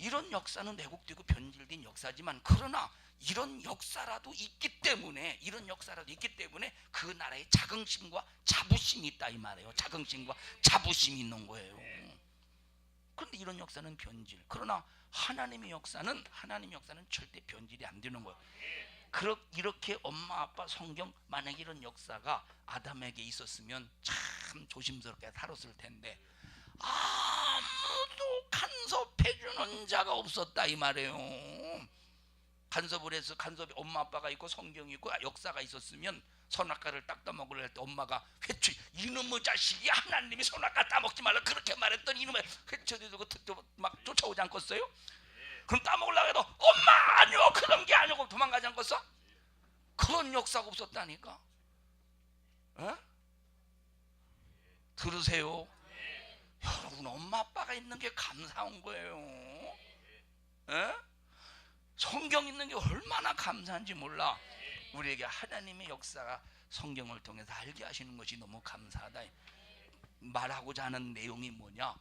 이런 역사는 왜곡되고 변질된 역사지만, 그러나 이런 역사라도 있기 때문에, 이런 역사라도 있기 때문에 그 나라의 자긍심과 자부심이 있다 이 말이에요. 자긍심과 자부심이 있는 거예요. 그런데 이런 역사는 변질. 그러나 하나님의 역사는 절대 변질이 안 되는 거예요. 이렇게 엄마 아빠 성경, 만약에 이런 역사가 아담에게 있었으면 참 조심스럽게 살았을 텐데 아무도 간섭해주는 자가 없었다 이 말이에요. 간섭을 해서, 간섭이 엄마 아빠가 있고 성경이 있고 역사가 있었으면 선악과를 딱 따먹으려 할 때 엄마가 회초, 이놈의 자식이 하나님이 선악과 따먹지 말라 그렇게 말했더니 이놈의 회초리들고 막 쫓아오지 않겠어요? 그럼 따먹으려고 해도 엄마 아니요 그런 게 아니고 도망가지 않겠어? 그런 역사가 없었다니까. 에? 들으세요? 여러분, 엄마 아빠가 있는 게 감사한 거예요. 에? 성경 있는 게 얼마나 감사한지 몰라. 우리에게 하나님의 역사가 성경을 통해서 알게 하시는 것이 너무 감사하다. 말하고자 하는 내용이 뭐냐?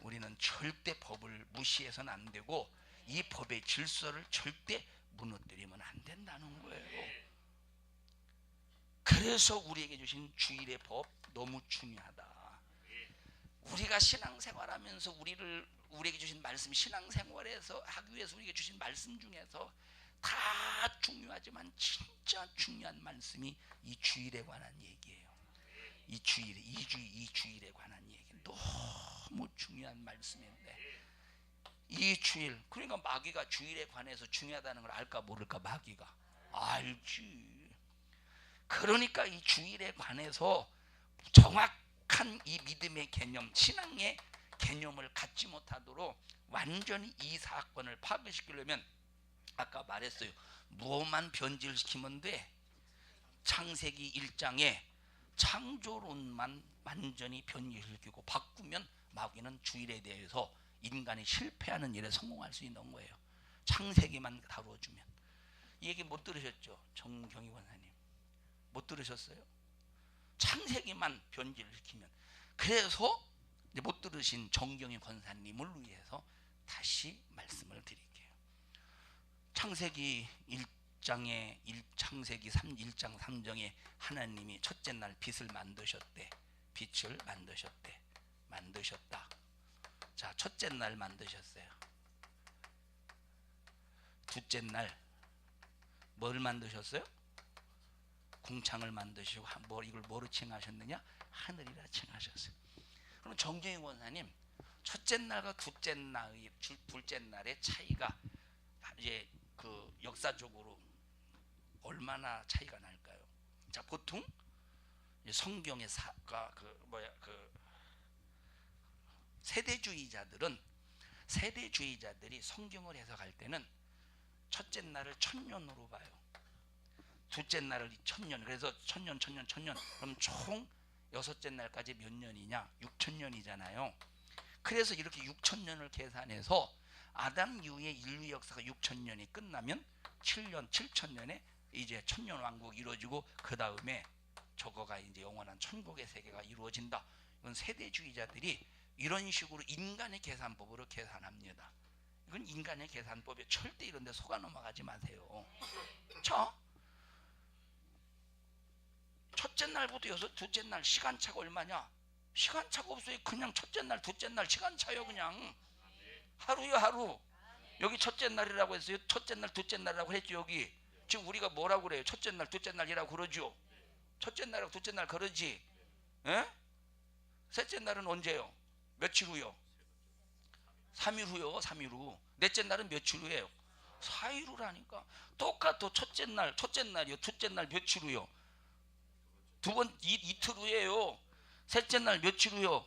우리는 절대 법을 무시해서는 안 되고 이 법의 질서를 절대 무너뜨리면 안 된다는 거예요. 그래서 우리에게 주신 주일의 법 너무 중요하다. 우리가 신앙생활하면서 우리에게 주신 말씀, 신앙생활에서 하기 위해서 우리에게 주신 말씀 중에서 다 중요하지만 진짜 중요한 말씀이 이 주일에 관한 얘기예요. 이 주일에 관한 얘기 너무 중요한 말씀인데, 이 주일, 그러니까 마귀가 주일에 관해서 중요하다는 걸 알까 모를까? 마귀가 알지. 그러니까 이 주일에 관해서 정확한 이 믿음의 개념, 신앙의 개념을 갖지 못하도록 완전히 이 사건을 파괴시키려면 아까 말했어요. 무엇만 변질시키면 돼? 창세기 1장에 창조론만 완전히 변질시키고 바꾸면 마귀는 주일에 대해서 인간이 실패하는 일에 성공할 수 있는 거예요. 창세기만 다뤄주면. 이 얘기 못 들으셨죠? 정경희 권사님 못 들으셨어요? 창세기만 변질시키면. 그래서 못 들으신 정경희 권사님을 위해서 다시 말씀을 드릴게요. 창세기 1장 3장에 하나님이 첫째 날 빛을 만드셨대. 빛을 만드셨다. 자, 첫째 날 만드셨어요. 둘째 날 뭘 만드셨어요? 궁창을 만드시고 이걸 뭐로 칭하셨느냐? 하늘이라 칭하셨어요. 그럼 정경희 권사님, 첫째 날과 둘째 날의 차이가 이제 그 역사적으로 얼마나 차이가 날까요? 자, 보통 성경의 세대주의자들이 성경을 해석할 때는 첫째 날을 천년으로 봐요. 둘째 날을 천년. 그래서 천년. 그럼 총 여섯째 날까지 몇 년이냐? 6천년이잖아요. 그래서 이렇게 6천년을 계산해서 아담 이후에 인류 역사가 6천년이 끝나면 7천년에 이제 천년왕국이 이루어지고 그 다음에 저거가 이제 영원한 천국의 세계가 이루어진다. 이건 세대주의자들이 이런 식으로 인간의 계산법으로 계산합니다. 이건 인간의 계산법에 절대 이런 데 속아 넘어가지 마세요. 자, 첫째 날부터 둘째 날 시간차가 얼마냐? 시간차가 없어요. 그냥 첫째 날, 둘째 날 시간차요. 그냥 하루요, 하루. 여기 첫째 날이라고 했어요. 첫째 날, 둘째 날이라고 했죠. 여기 지금 우리가 뭐라고 그래요? 첫째 날, 둘째 날이라고 그러죠. 첫째 날하고 둘째 날 그러지. 에? 셋째 날은 언제요? 며칠 후요? 3일 후요. 3일 후. 넷째 날은 며칠 후예요? 4일 후라니까. 똑같아. 첫째 날이요. 둘째 날 며칠 후요? 이틀 후예요. 셋째 날 며칠 후요?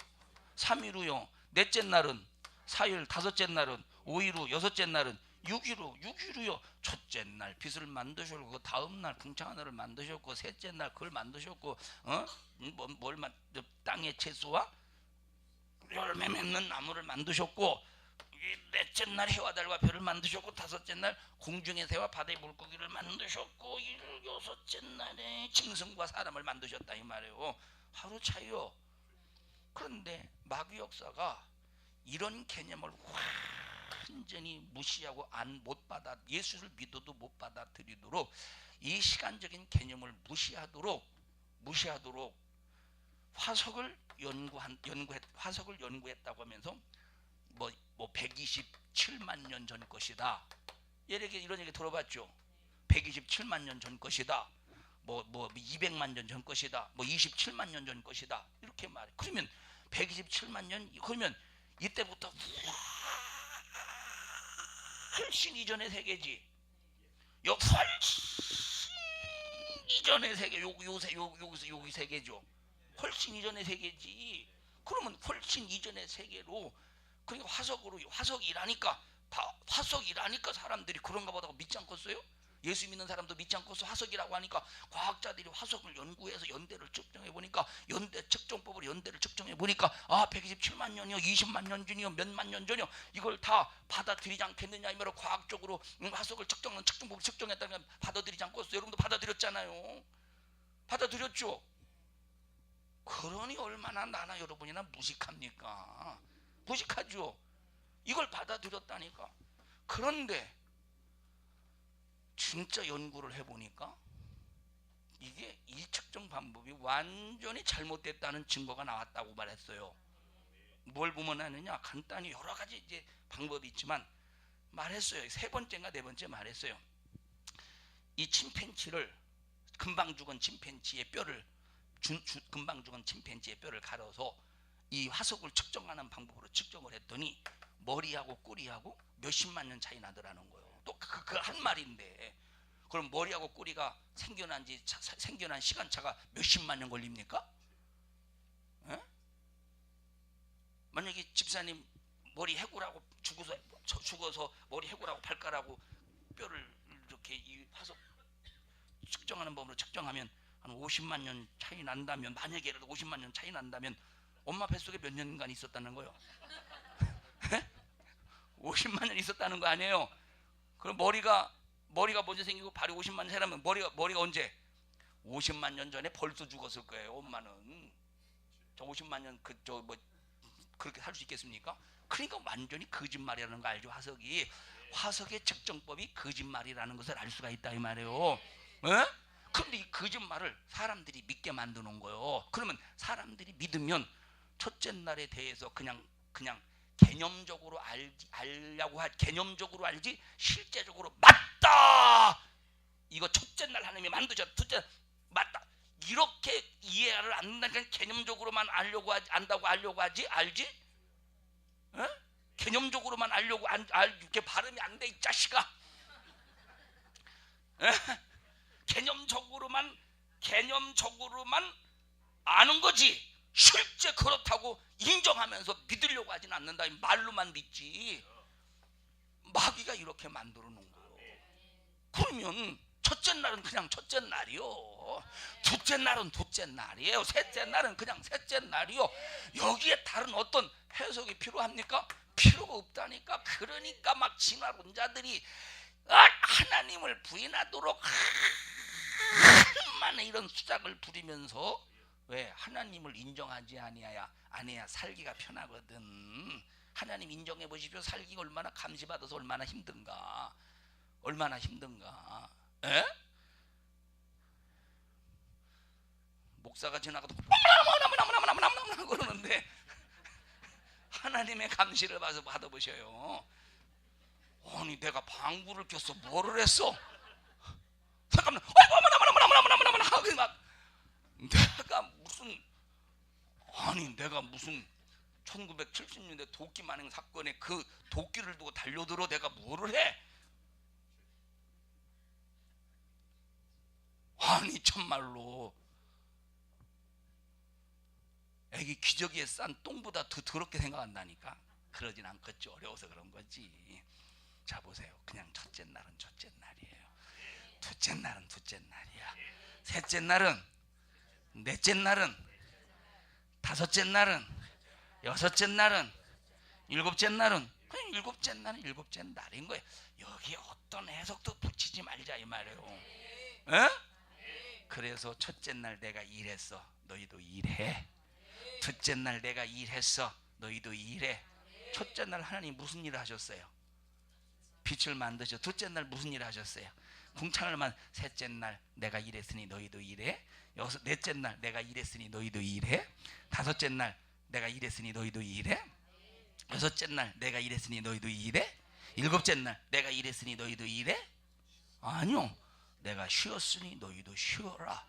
3일 후요. 넷째 날은 4일, 다섯째 날은 5일 후, 여섯째 날은 6일 후요. 첫째 날 빛을 만드셨고, 다음 날 궁창 하늘을 만드셨고, 셋째 날 그걸 만드셨고, 땅의 채소와 열매 맺는 나무를 만드셨고, 넷째 날 해와 달과 별을 만드셨고, 다섯째 날 공중의 새와 바다의 물고기를 만드셨고, 여섯째 날에 짐승과 사람을 만드셨다 이 말이에요. 하루 차이요. 그런데 마귀 역사가 이런 개념을 확 완전히 무시하고 못 받아, 예수를 믿어도 못 받아들이도록 이 시간적인 개념을 무시하도록 화석을 화석을 연구했다고 하면서 뭐 127만 년 전 것이다. 이런 얘기 들어봤죠. 127만 년 전 것이다. 뭐 200만 년 전 것이다. 뭐 27만 년 전 것이다. 이렇게 말해. 그러면 127만 년, 그러면 이때부터 훨씬 이전의 세계지. 훨씬 이전의 세계, 여기 세계죠. 훨씬 이전의 세계지. 그러면 훨씬 이전의 세계로, 그러니까 화석이라니까 사람들이 그런가 보다고 믿지 않겠어요? 예수 믿는 사람도 믿지 않고서 화석이라고 하니까 과학자들이 화석을 연구해서 연대를 측정해 보니까, 연대 측정법으로 연대를 측정해 보니까 127만 년이요, 20만 년 전이요, 몇만 년 전이요, 이걸 다 받아들이지 않겠느냐 이 말로 과학적으로 화석을 측정하는 측정법을 측정했다면 받아들이지 않겠어요? 여러분도 받아들였잖아요. 받아들였죠. 그러니 얼마나 나나 여러분이나 무식합니까? 무식하죠. 이걸 받아들였다니까. 그런데 진짜 연구를 해보니까 이게 이 측정 방법이 완전히 잘못됐다는 증거가 나왔다고 말했어요. 뭘 보면 하느냐, 간단히 여러 가지 이제 방법이 있지만 말했어요. 세 번째인가 네 번째 말했어요. 이 침팬지를, 금방 죽은 침팬지의 뼈를 갈아서 이 화석을 측정하는 방법으로 측정을 했더니 머리하고 꼬리하고 몇십만 년 차이 나더라는 거예요. 또 그 한 말인데, 그럼 머리하고 꼬리가 생겨난 시간차가 몇십만 년 걸립니까? 에? 만약에 집사님 머리 해골하고 죽어서 머리 해골하고 발가락하고 뼈를 이렇게 이 화석 측정하는 법으로 측정하면 한 50만 년 차이 난다면, 만약에 50만 년 차이 난다면 엄마 뱃속에 몇 년간 있었다는 거예요? 50만 년 있었다는 거 아니에요? 그럼 머리가 먼저 생기고 발이 50만 년 살아면 머리가 언제? 50만 년 전에 벌써 죽었을 거예요. 엄마는 저 50만 년 그렇게 살 수 있겠습니까? 그러니까 완전히 거짓말이라는 거 알죠? 화석의 측정법이 거짓말이라는 것을 알 수가 있다 이 말이에요. 그런데 이 거짓말을 사람들이 믿게 만드는 거예요. 그러면 사람들이 믿으면 첫째 날에 대해서 그냥 개념적으로 개념적으로 알지 실제적으로 맞다, 이거 첫째 날 하나님이 만드셨다, 둘째 날 맞다, 이렇게 이해를 안 한다니까. 개념적으로만 안다고 알려고 하지, 알지? 개념적으로만 알려고 이렇게 발음이 안 돼 이 자식아. 개념적으로만 아는 거지, 실제 그렇다고 인정하면서 믿으려고 하진 않는다. 말로만 믿지. 마귀가 이렇게 만들어 놓은 거예요. 그러면 첫째 날은 그냥 첫째 날이요, 둘째 날은 둘째 날이에요, 셋째 날은 그냥 셋째 날이요. 여기에 다른 어떤 해석이 필요합니까? 필요가 없다니까. 그러니까 막 진화론자들이 하나님을 부인하도록 얼마나 이런 수작을 부리면서, 왜? 하나님을 인정하지 아니야 살기가 편하거든. 하나님 인정해 보십시오. 살기가 얼마나 감시받아서 얼마나 힘든가. 에? 목사가 지나가도 어머나 그러는데 하나님의 감시를 받아보셔요. 아니 내가 방구를 꼈어, 뭐를 했어? 잠깐만, 아이고 어머나 하고 막 내가 무슨 1970년대 도끼 만행 사건에 그 도끼를 두고 달려들어 내가 뭐를 해? 아니 참말로 애기 기저귀에 싼 똥보다 더 더럽게 생각한다니까. 그러진 않겠죠. 어려워서 그런 거지. 자 보세요. 그냥 첫째 날은 첫째 날이에요. 둘째 날은 둘째 날이야. 셋째 날은, 넷째 날은, 다섯째 날은, 여섯째 날은, 일곱째 날은, 그냥 일곱째 날은 일곱째 날인 거예요. 여기에 어떤 해석도 붙이지 말자 이 말이에요. 그래서 첫째 날 내가 일했어, 너희도 일해. 둘째 날 내가 일했어, 너희도 일해. 첫째 날 하나님 무슨 일을 하셨어요? 빛을 만드셔. 둘째 날 무슨 일 하셨어요? 궁창을 셋째 날 내가 일했으니 너희도 일해. 넷째 날 내가 일했으니 너희도 일해. 다섯째 날 내가 일했으니 너희도 일해. 여섯째 날 내가 일했으니 너희도 일해. 일곱째 날 내가 일했으니 너희도 일해. 아니요, 내가 쉬었으니 너희도 쉬어라.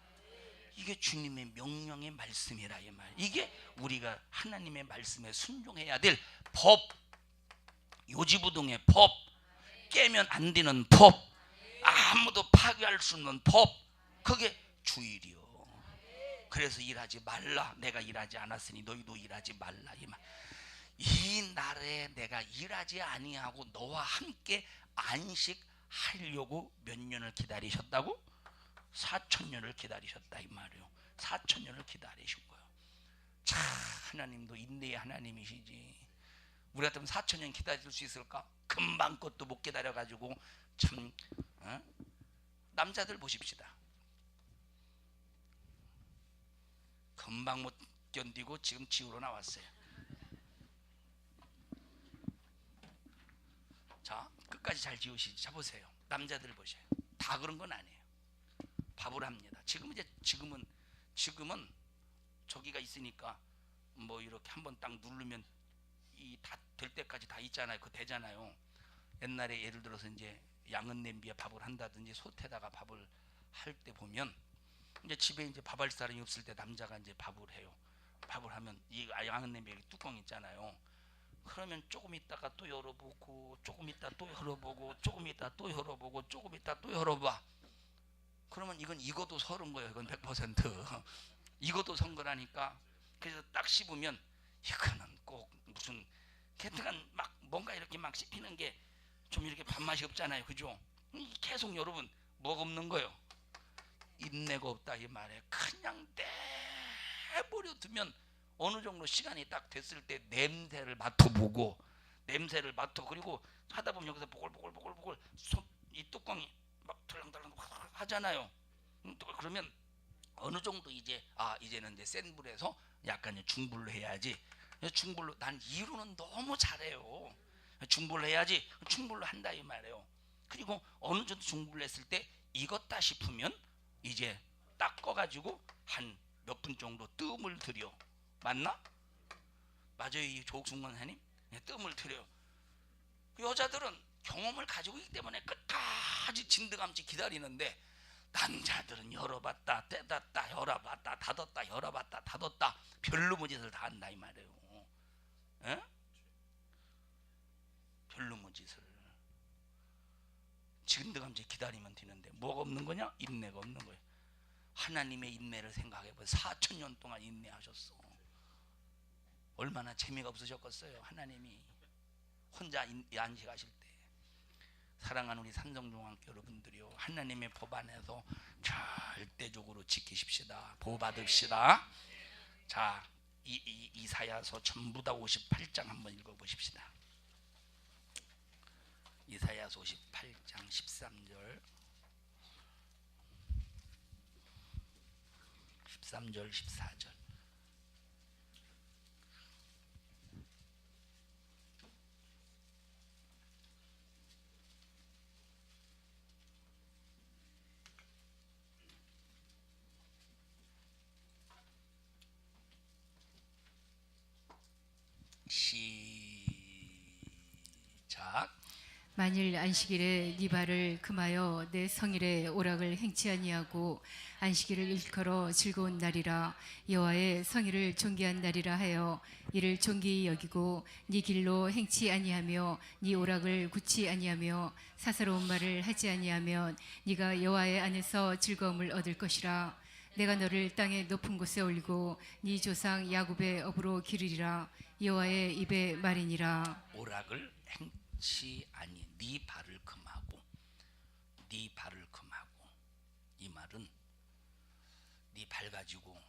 이게 주님의 명령의 말씀이라 이 말. 이게 우리가 하나님의 말씀에 순종해야 될 법, 요지부동의 법, 깨면 안 되는 법, 아무도 파괴할 수 없는 법, 그게 주일이요. 그래서 일하지 말라. 내가 일하지 않았으니 너희도 일하지 말라 이 말. 이 날에 내가 일하지 아니하고 너와 함께 안식하려고 몇 년을 기다리셨다고? 4,000년을 기다리셨다 이 말이에요. 4,000년을 기다리신 거예요. 참, 하나님도 인내의 하나님이시지. 우리 같으면 4,000년 기다릴 수 있을까? 금방 것도 못 기다려가지고 참. 남자들 보십시다. 금방 못 견디고 지금 지우러 나왔어요. 자, 끝까지 잘 지우시지. 자, 보세요. 남자들 보세요. 다 그런 건 아니에요. 밥을 합니다. 지금은 저기가 있으니까 뭐 이렇게 한번 딱 누르면 이 다 될 때까지 다 있잖아요. 그거 되잖아요. 옛날에 예를 들어서 이제 양은 냄비에 밥을 한다든지 솥에다가 밥을 할 때 보면 이제 집에 이제 밥할 사람이 없을 때 남자가 이제 밥을 해요. 밥을 하면 이 양은 냄비에 뚜껑 있잖아요. 그러면 조금 있다가 또 열어보고, 조금 있다 또 열어보고, 조금 있다 또 열어보고, 조금 있다 또 열어봐. 그러면 이건 익어도 서른 거예요. 이건 100% 익어도 선 거라니까. 그래서 딱 씹으면 이거는 꼭 무슨 개떡한 막 뭔가 이렇게 막 씹히는 게 좀 이렇게 밥맛이 없잖아요. 그죠? 계속 여러분 뭐가 없는 거예요? 인내가 없다 이 말에. 그냥 내버려 두면 어느 정도 시간이 딱 됐을 때 냄새를 맡아보고, 그리고 하다 보면 여기서 보글보글 이 뚜껑이 막 덜렁덜렁 하잖아요. 그러면 어느 정도 이제는 이제 센 불에서 약간 중불로 해야지. 중불로, 난 이루는 너무 잘해요. 중불로 해야지. 중불로 한다 이 말이에요. 그리고 어느 정도 중불로 했을 때 익었다 싶으면 이제 딱 꺼가지고 한 몇 분 정도 뜸을 들여. 맞나? 맞아요, 이 조옥순 권사님. 뜸을 들여. 여자들은 경험을 가지고 있기 때문에 끝까지 진드감치 기다리는데, 남자들은 열어봤다 떼닫다 열어봤다 닫았다 열어봤다 닫았다 별로 무짓을 다 한다 이 말이에요. 에? 별로 무짓을. 진드감치 기다리면 되는데 뭐가 없는 거냐? 인내가 없는 거예요. 하나님의 인내를 생각해보세요. 4,000년 동안 인내하셨어. 얼마나 재미가 없으셨겠어요. 하나님이 혼자 안식하실 때. 사랑하는 우리 산성중앙교 여러분들이요, 하나님의 법 안에서 절대적으로 지키십시다. 보호받읍시다. 자, 이사야서 전부 다 58장 한번 읽어보십시다. 이사야서 58장 13절 14절. 시작. 만일 안식일에 네 발을 금하여 내 성일에 오락을 행치 아니하고 안식일을 일컬어 즐거운 날이라 여호와의 성일을 존귀한 날이라 하여 이를 존귀히 여기고 네 길로 행치 아니하며 네 오락을 굳지 아니하며 사사로운 말을 하지 아니하면 네가 여호와의 안에서 즐거움을 얻을 것이라. 내가 너를 땅의 높은 곳에 올리고 네 조상 야곱의 업으로 기르리라. 여호와의 입의 말이니라. 오락을 행치 아니, 네 발을 금하고, 네 발을 금하고. 이 말은 네 발 가지고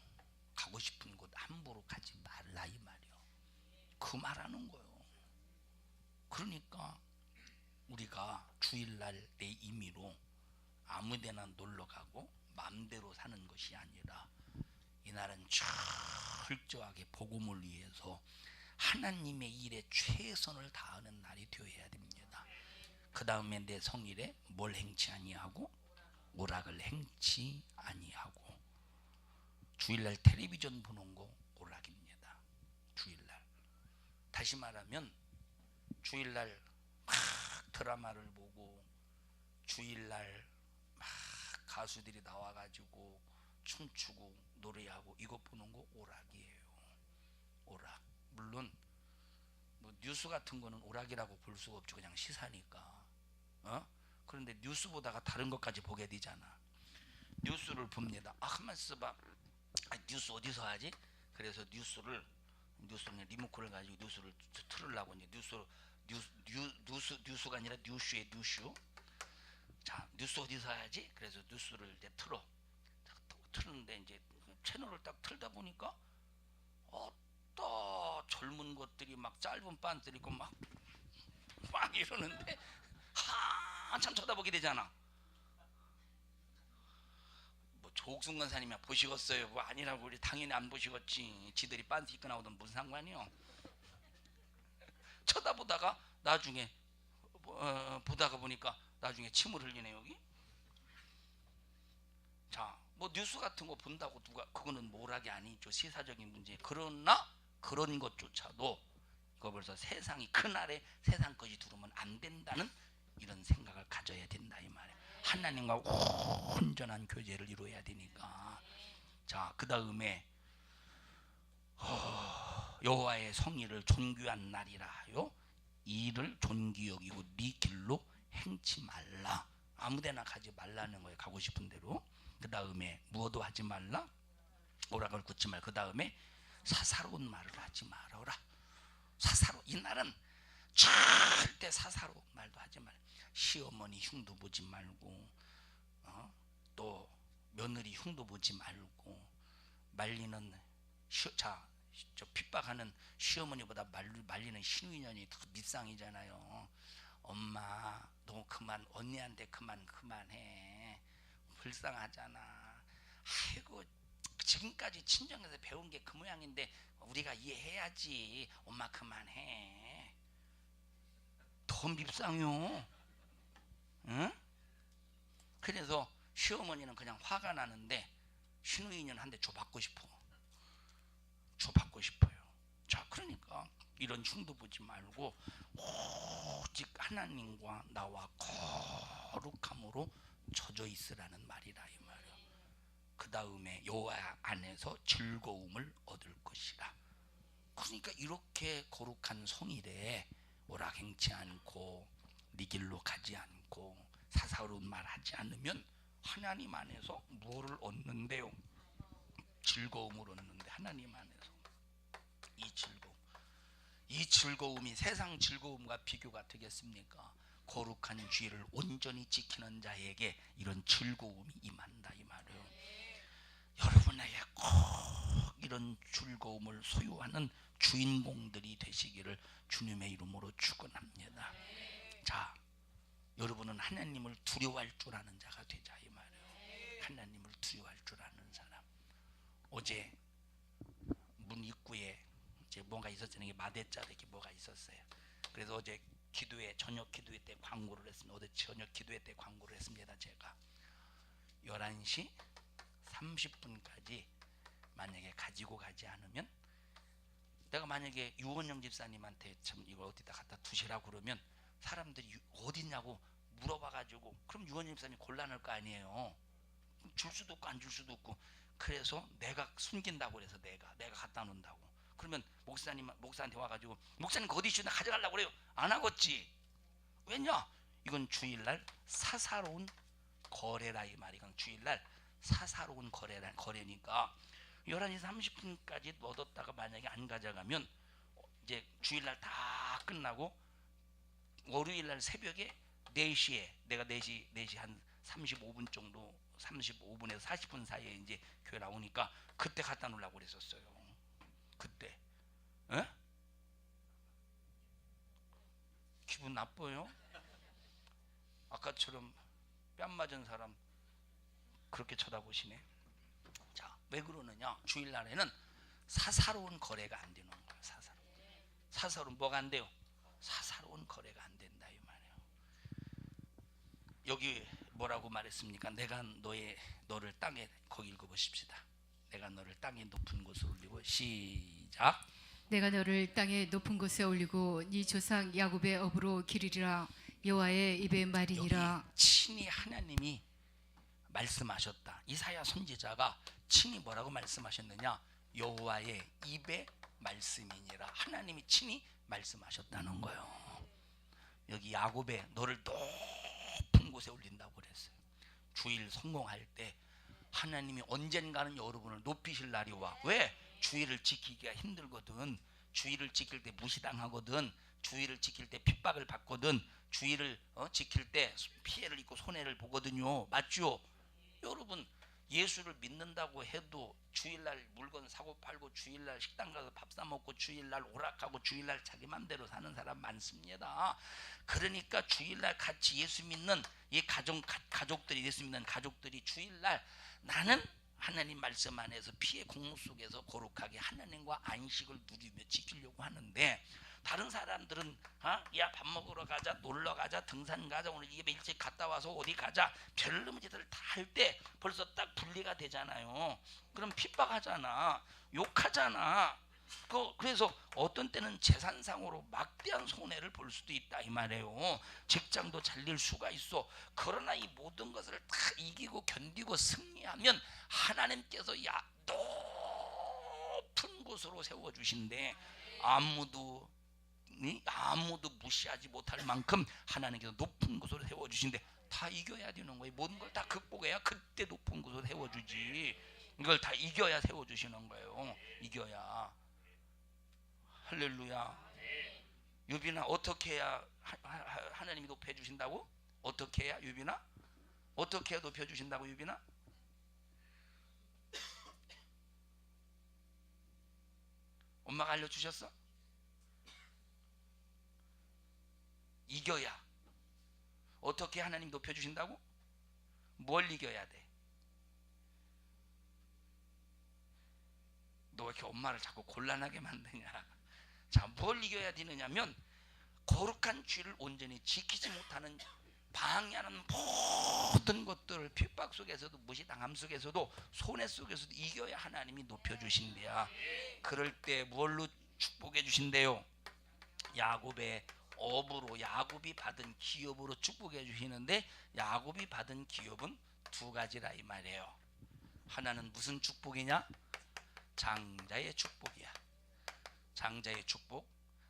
가고 싶은 곳 함부로 가지 말라 이 말이요. 그 말하는 거예요. 그러니까 우리가 주일날 내 임의로 아무데나 놀러 가고 마음대로 사는 것이 아니라, 이날은 철저하게 복음을 위해서 하나님의 일에 최선을 다하는 날이 되어야 됩니다. 그 다음에 내 성일에 뭘 행치 아니하고 오락을 행치 아니하고. 주일날 텔레비전 보는 거 오락입니다. 주일날. 다시 말하면 주일날 막 드라마를 보고 주일날 막 가수들이 나와가지고 춤추고 노래하고 이거 보는 거 오락이에요. 오락. 물론 뭐 뉴스 같은 거는 오락이라고 볼 수가 없죠. 그냥 시사니까. 그런데 뉴스 보다가 다른 것까지 보게 되잖아. 뉴스를 봅니다. 가만 있어봐. 뉴스 어디서 하지? 그래서 뉴스를 리모컨을 가지고 뉴스를 틀으려고 이제 뉴스가 아니라 뉴슈. 자, 뉴스 어디서 해야지? 그래서 뉴스를 이제 틀는데 이제 채널을 딱 틀다 보니까 어떠 젊은 것들이 막 짧은 빤들 입고 막 이러는데 한참 쳐다보게 되잖아. 뭐 조옥순 권사님이 보시겠어요? 뭐 아니라고. 우리 당연히 안 보시겠지. 지들이 빤스 입고 나오던 무슨 상관이요. 쳐다보다가 나중에 보다가 보니까 나중에 침을 흘리네 여기. 자, 뭐 뉴스 같은 거 본다고 누가 그거는 모락이 아니죠. 시사적인 문제. 그러나 그런 것조차도 그거 벌써 세상이 그날에 세상 것이 들어오면 안 된다는 이런 생각을 가져야 된다 이 말이에요. 하나님과 온전한 교제를 이루어야 되니까. 자, 그 다음에 여호와의 성일을 존귀한 날이라 하여 이를 존귀 여기고 네 길로 행치 말라. 아무데나 가지 말라는 거예요. 가고 싶은 대로. 그 다음에 무엇도 하지 말라. 오락을 굳지 말고. 그 다음에 사사로운 말을 하지 말아라. 이 날은 절대 사사로운 말도 하지 말라. 시어머니 흉도 보지 말고 또 며느리 흉도 보지 말고 말리는 저 핍박하는 시어머니보다 말리는 신우인연이 더 밉상이잖아요. 엄마 너 그만, 언니한테 그만해. 불쌍하잖아. 아이고 지금까지 친정에서 배운 게 그 모양인데 우리가 이해해야지. 엄마 그만해. 더 밉상요. 응? 그래서 시어머니는 그냥 화가 나는데 신우인연 한 대 줘받고 싶어요. 자, 그러니까 이런 흉도 보지 말고 오직 하나님과 나와 거룩함으로 젖어 있으라는 말이라 이 말이에요. 그 다음에 여호와 안에서 즐거움을 얻을 것이라. 그러니까 이렇게 거룩한 성일에 오락행치 않고 네 길로 가지 않고 사사로운 말 하지 않으면 하나님 안에서 무엇을 얻는데요? 즐거움을 얻는데. 하나님 안에서 이 즐거움이 세상 즐거움과 비교가 되겠습니까? 거룩한 죄를 온전히 지키는 자에게 이런 즐거움이 임한다 이 말이에요. 여러분에게 꼭 이런 즐거움을 소유하는 주인공들이 되시기를 주님의 이름으로 축원합니다. 자, 여러분은 하나님을 두려워할 줄 아는 자가 되자 이 말이에요. 하나님을 두려워할 줄 아는 사람. 어제 문 입구에 이제 뭔가 있었잖아요. 마대자 이렇게 뭐가 있었어요. 그래서 어제 저녁 기도회 때 광고를 했습니다. 어제 저녁 기도회 때 광고를 했습니다. 제가 11시 30분까지 만약에 가지고 가지 않으면, 내가 만약에 유원영 집사님한테 참 이걸 어디다 갖다 두시라고 그러면 사람들이 어디냐고 물어봐가지고 그럼 유원영 집사님 곤란할 거 아니에요. 줄 수도 없고 안 줄 수도 없고. 그래서 내가 숨긴다고 그래서 내가 갖다 놓는다고. 그러면 목사한테 와가지고 목사님 그 어디 있으나 가져가려고 그래요. 안 하겠지. 왜냐? 이건 주일날 사사로운 거래라 이 말이. 이건 주일날 사사로운 거래니까 11시 30분까지 얻었다가 만약에 안 가져가면 이제 주일날 다 끝나고 월요일날 새벽에 4시에 내가 4시 한 35분 정도, 35분에서 40분 사이에 이제 교회 나오니까 그때 갖다 놓으려고 그랬었어요. 그때. 에? 기분 나빠요? 아까처럼 뺨 맞은 사람 그렇게 쳐다보시네. 자, 왜 그러느냐? 주일날에는 사사로운 거래가 안 되는 거예요. 사사로운 뭐가 안 돼요? 사사로운 거래가 안 된다 이 말이에요. 여기 뭐라고 말했습니까? 내가 너를 땅에, 거기 읽어보십시다. 내가 너를 땅의 높은 곳에 올리고, 시작. 내가 너를 땅의 높은 곳에 올리고 네 조상 야곱의 업으로 기르리라. 여호와의 입의 말이니라. 여기 친히 하나님이 말씀하셨다. 이사야 선지자가 친히 뭐라고 말씀하셨느냐? 여호와의 입의 말씀이니라. 하나님이 친히 말씀하셨다는 거예요. 여기 야곱의 너를 높은 곳에 올린다고 그랬어요. 주일 성공할 때 하나님이 언젠가는 여러분을 높이실 날이 와. 왜? 주일을 지키기가 힘들거든. 주일을 지킬 때 무시당하거든. 주일을 지킬 때 핍박을 받거든. 주일을 지킬 때 피해를 입고 손해를 보거든요. 맞죠? 여러분, 예수를 믿는다고 해도 주일날 물건 사고 팔고, 주일날 식당 가서 밥 사 먹고, 주일날 오락하고, 주일날 자기 맘대로 사는 사람 많습니다. 그러니까 주일날 같이 예수 믿는 이 가족들이, 예수 믿는 가족들이 주일날 나는 하나님 말씀 안에서 피해 공무 속에서 거룩하게 하나님과 안식을 누리며 지키려고 하는데, 다른 사람들은 야 밥 먹으러 가자, 놀러 가자, 등산 가자, 오늘 집에 일찍 갔다 와서 어디 가자, 별놈의 짓을 다 할 때 벌써 딱 분리가 되잖아요. 그럼 핍박하잖아, 욕하잖아. 그래서 어떤 때는 재산상으로 막대한 손해를 볼 수도 있다 이 말이에요. 직장도 잘릴 수가 있어. 그러나 이 모든 것을 다 이기고 견디고 승리하면 하나님께서 높은 곳으로 세워주신대. 아무도 무시하지 못할 만큼 하나님께서 높은 곳으로 세워주신대. 다 이겨야 되는 거예요. 모든 걸 다 극복해야 그때 높은 곳으로 세워주지. 이걸 다 이겨야 세워주시는 거예요. 이겨야. 할렐루야. 유빈아, 어떻게 해야 하나님이 높여주신다고? 어떻게 해야, 유빈아? 어떻게 해야 높여주신다고, 유빈아? 엄마가 알려주셨어? 이겨야. 어떻게 하나님 높여주신다고? 뭘 이겨야 돼? 너 왜 이렇게 엄마를 자꾸 곤란하게 만드냐? 자, 뭘 이겨야 되느냐면, 거룩한 주의를 온전히 지키지 못하는, 방해하는 모든 것들을 핍박 속에서도, 무시당함 속에서도, 손해 속에서도 이겨야 하나님이 높여주신대야. 그럴 때 뭘로 축복해 주신대요? 야곱의 업으로, 야곱이 받은 기업으로 축복해 주시는데, 야곱이 받은 기업은 두 가지라 이 말이에요. 하나는 무슨 축복이냐? 장자의 축복이야. 장자의 축복.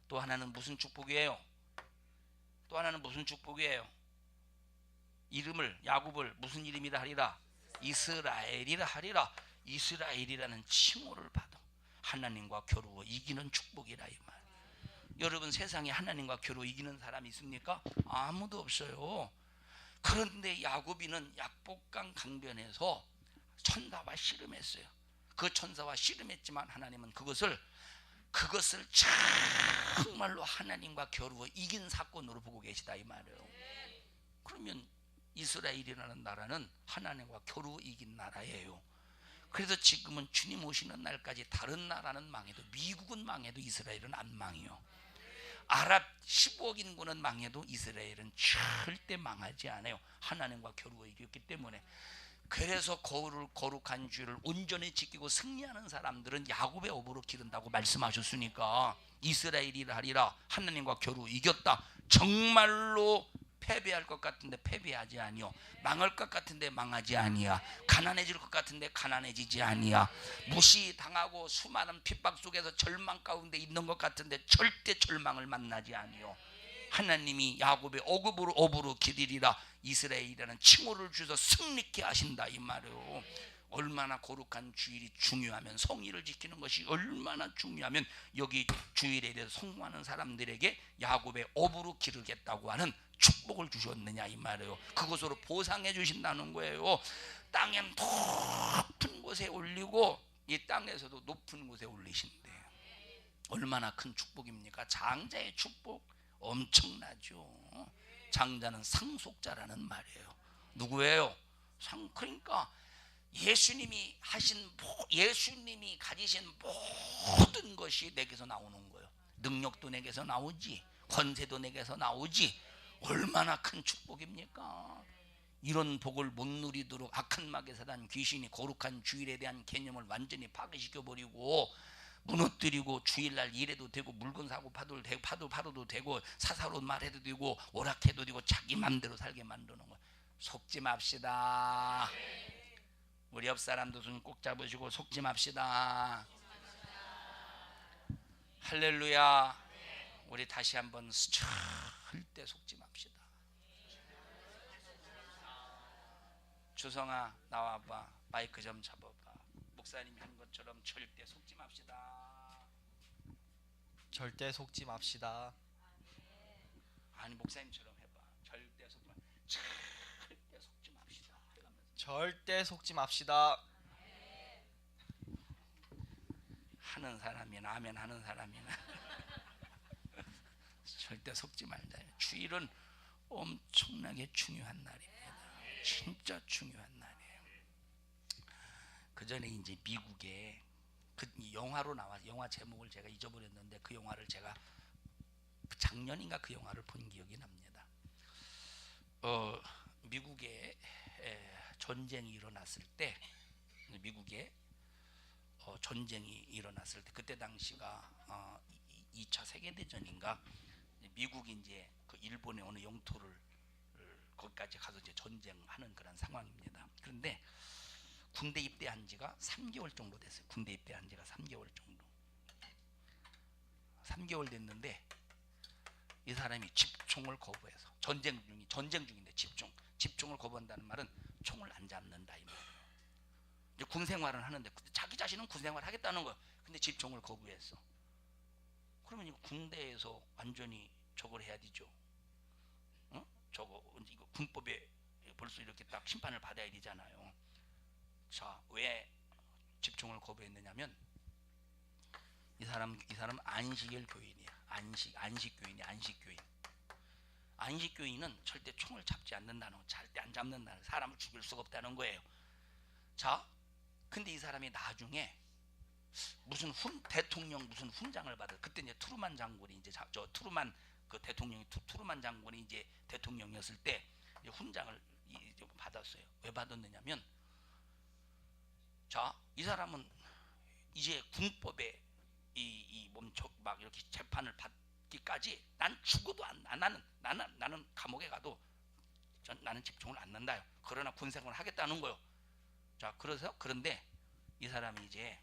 또 하나는 무슨 축복이에요? 또 하나는 무슨 축복이에요? 이름을, 야곱을 무슨 이름이라 하리라? 이스라엘이라 하리라. 이스라엘이라는 칭호를 받아 하나님과 겨루어 이기는 축복이라 이 말. 여러분, 세상에 하나님과 겨루어 이기는 사람이 있습니까? 아무도 없어요. 그런데 야곱이는 약복강 강변에서 천사와 씨름했어요. 그 천사와 씨름했지만 하나님은 그것을 정말로 하나님과 겨루어 이긴 사건으로 보고 계시다 이 말이에요. 그러면 이스라엘이라는 나라는 하나님과 겨루어 이긴 나라예요. 그래서 지금은 주님 오시는 날까지 다른 나라는 망해도, 미국은 망해도 이스라엘은 안 망해요. 아랍 15억 인구는 망해도 이스라엘은 절대 망하지 않아요. 하나님과 겨루어 이겼기 때문에. 그래서 거룩한 주를 온전히 지키고 승리하는 사람들은 야곱의 업으로 기른다고 말씀하셨으니까, 이스라엘이라 하리라. 하나님과 겨루 이겼다. 정말로 패배할 것 같은데 패배하지 아니요. 망할 것 같은데 망하지 아니야. 가난해질 것 같은데 가난해지지 아니야. 무시당하고 수많은 핍박 속에서 절망 가운데 있는 것 같은데 절대 절망을 만나지 아니요. 하나님이 야곱의 업으로 기리리라. 이스라엘이라는 칭호를 주셔서 승리케 하신다 이 말이에요. 얼마나 거룩한 주일이 중요하면, 성의를 지키는 것이 얼마나 중요하면, 여기 주일에 대해서 성공하는 사람들에게 야곱의 업으로 기르겠다고 하는 축복을 주셨느냐 이 말이에요. 그것으로 보상해 주신다는 거예요. 땅에 높은 곳에 올리고 이 땅에서도 높은 곳에 올리신대. 얼마나 큰 축복입니까? 장자의 축복 엄청나죠. 장자는 상속자라는 말이에요. 누구예요? 그러니까 예수님이 가지신 모든 것이 내게서 나오는 거예요. 능력도 내게서 나오지, 권세도 내게서 나오지. 얼마나 큰 축복입니까? 이런 복을 못 누리도록 악한 마귀 사단 귀신이 거룩한 주일에 대한 개념을 완전히 파괴시켜버리고 무너뜨리고, 주일날 일해도 되고 물건 사고 파도도 되고 사사로 말해도 되고 오락해도 되고 자기 맘대로 살게 만드는 거예요. 속지 맙시다. 우리 옆 사람도 손 꼭 잡으시고 속지 맙시다. 할렐루야. 우리 다시 한번 절대 속지 맙시다. 주성아 나와봐. 마이크 좀 잡아봐. 목사님이 한 것처럼 절대 속지 맙시다. 절대 속지 맙시다. 아니 목사님처럼 해봐. 절대 속지 맙시다. 절대 속지 맙시다. 하는 사람이나 아멘 하는 사람이나 절대 속지 말자. 주일은 엄청나게 중요한 날입니다. 진짜 중요한 날이에요. 그 전에 이제 미국에 그 영화로 나와, 영화 제목을 제가 잊어버렸는데 그 영화를 제가 작년인가 그 영화를 본 기억이 납니다. 미국에 전쟁이 일어났을 때, 미국에 전쟁이 일어났을 때, 그때 당시가 2차 세계대전인가, 미국이 이제 그 일본의 어느 영토를 거기까지 가서 이제 전쟁하는 그런 상황입니다. 그런데 군대 입대한 지가 3개월 정도 됐어요. 군대 입대한 지가 3개월 정도. 3개월 됐는데 이 사람이 집총을 거부해서, 전쟁 중인데 집총을 거부한다는 말은 총을 안 잡는다 이 말이에요. 이제 군 생활을 하는데 자기 자신은 군 생활을 하겠다는 거야. 근데 집총을 거부했어. 그러면 이거 군대에서 완전히 저걸 해야 되죠. 저거 이거 군법에 벌써 이렇게 딱 심판을 받아야 되잖아요. 자, 왜 집총을 거부했느냐면 이 사람 안식일 교인이야. 안식교인. 안식교인은 절대 총을 잡지 않는다는 거, 절대 안 잡는다는, 사람을 죽일 수가 없다는 거예요. 자, 근데 이 사람이 나중에 무슨 대통령 무슨 훈장을 받아. 그때 이제 트루만 장군이 이제 저 트루만 그 대통령이 트루만 장군이 이제 대통령이었을 때 훈장을 받았어요. 왜 받았느냐면, 자, 이 사람은 이제 군법에 막 이렇게 재판을 받기까지 난 죽어도 나는 감옥에 가도 나는 집총을 안 난다요. 그러나 군생활을 하겠다는 거요. 자, 그런데 이 사람이 이제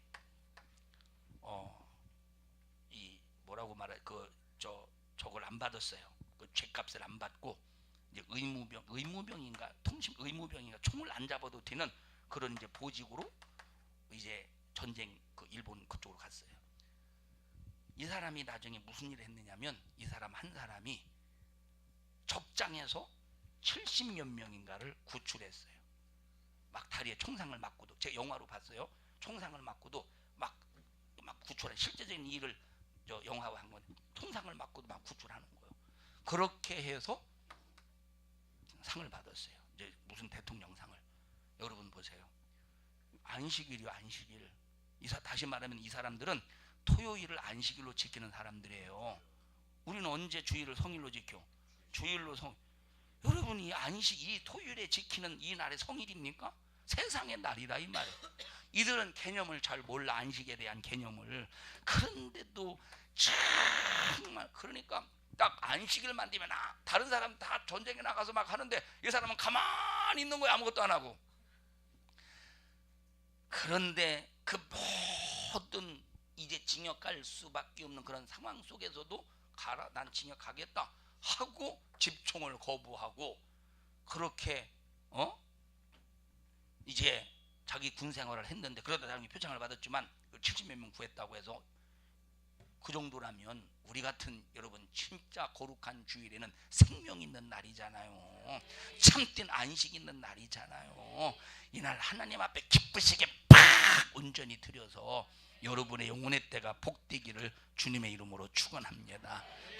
이 뭐라고 말해, 저걸 안 받았어요. 그 죄값을 안 받고 이제 의무병인가 총을 안 잡아도 되는 그런 이제 보직으로 이제 전쟁 그 일본 그쪽으로 갔어요. 이 사람이 나중에 무슨 일을 했느냐면, 이 사람 한 사람이 적장에서 70몇 명인가를 구출했어요. 막 다리에 총상을 맞고도, 제가 영화로 봤어요. 총상을 맞고도 막 구출해. 실제적인 일을 저 영화화 한 건 총상을 맞고도 막 구출하는 거예요. 그렇게 해서 상을 받았어요. 이제 무슨 대통령상을. 여러분 보세요. 안식일이요, 안식일. 다시 말하면 이 사람들은 토요일을 안식일로 지키는 사람들이에요. 우리는 언제 주일을 성일로 지켜? 주일로 여러분이 이 토요일에 지키는 이 날의 성일입니까? 세상의 날이다 이 말이에요. 이들은 개념을 잘 몰라, 안식에 대한 개념을. 그런데도 정말, 그러니까 딱 안식일만 되면 다른 사람 다 전쟁에 나가서 막 하는데 이 사람은 가만히 있는 거야, 아무것도 안 하고. 그런데 그 모든 이제 징역 갈 수밖에 없는 그런 상황 속에서도 가라, 난 징역 가겠다 하고 집총을 거부하고, 그렇게 이제 자기 군 생활을 했는데, 그러다 당연히 표창을 받았지만 70몇 명 구했다고 해서, 그 정도라면 우리 같은 여러분 진짜 거룩한 주일에는 생명 있는 날이잖아요. 참된 안식 있는 날이잖아요. 이날 하나님 앞에 기쁘시게 팍 온전히 드려서 여러분의 영혼의 때가 복되기를 주님의 이름으로 축원합니다.